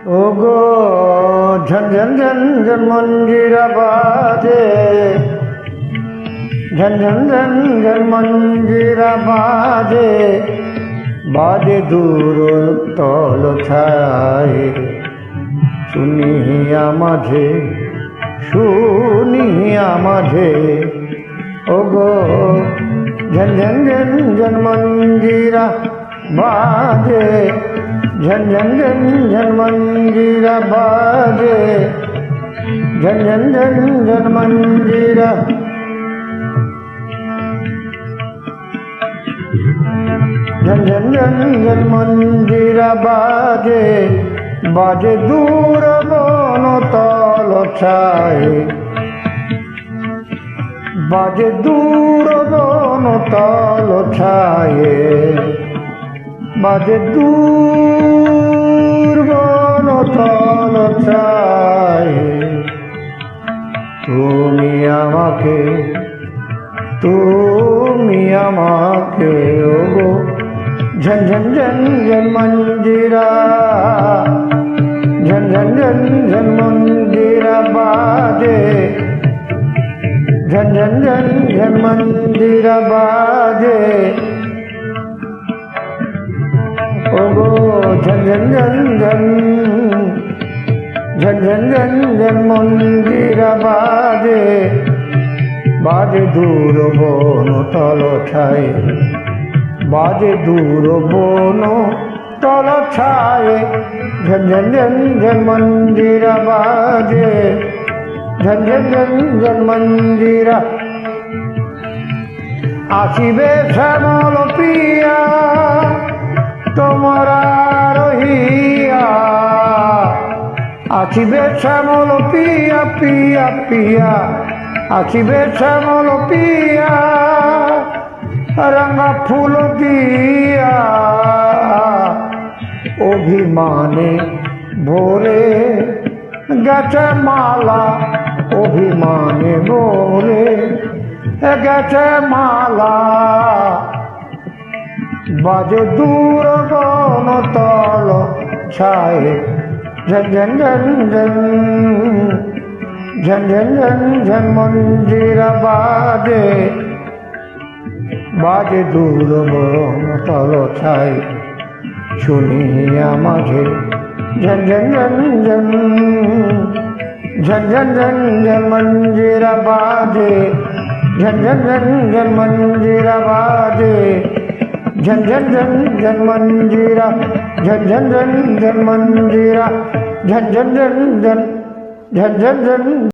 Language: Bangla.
ওগো ঝন ঝন ঝন ঝন মঞ্জিরা বাজে, ঝন ঝন ঝন ঝন মঞ্জিরা বাজে, বাজে দূর তল ছায়, শুনিয়া মাঝে শুনিয়া মাঝে। ওগো ঝন ঝন ঝন ঝন মঞ্জিরা বাজে, ঝন ঝন ঝন ঝন মঞ্জিরা বাজে, ঝন ঝন ঝন ঝন মঞ্জিরা। ঝন ঝন ঝন ঝন মঞ্জিরা বাজে, বাজে দূর বন তল ছায়, বাজে দূর বন তল ছায়ে, বাজে দূর বন তল ছায়ে। তুমি আমাকে ওগো ঝন ঝন ঝন ঝন মঞ্জিরা, ঝন ঝন ঝন ঝন মঞ্জিরা বাজে, ঝন ঝন ঝন ঝন মঞ্জিরা বাজে। ওগো ঝন ঝন ঝন ঝন ঝন ঝন ঝন ঝন মঞ্জিরা বাজে, বাজে দূর বন তল ছায়, বাজে দূর বন তল ছায়। ঝন ঝন ঝন ঝন মঞ্জিরা বাজে, ঝন ঝন ঝন ঝন মঞ্জিরা। আসিবে শ্যামল পিয়া তোমরা রহিয়া, আসিবে শ্যামল পিয়া পিয়া পিয়া, আসিবে শ্যামল পিয়া রঙা ফুল দিয়া, অভিমানে ভোরে গেছে মালা, অভিমানে ভোরে গেছে মালা। বাজে দূর বন তল ছায়, ঝন ঝন ঝন ঝন ঝন ঝন ঝন ঝন মঞ্জিরা বাজে, বাজে দূর বন তল ছায়, শুনিয়া মাঝে। ঝন ঝন ঝন ঝন ঝন ঝন ঝন ঝন মঞ্জিরা বাজে, ঝন ঝন ঝন ঝন মঞ্জিরা বাজে, ঝন ঝন ঝন ঝন মঞ্জিরা, ঝন ঝন ঝন ঝন মঞ্জিরা, ঝন ঝন ঝন ঝন ঝন ঝন ঝন।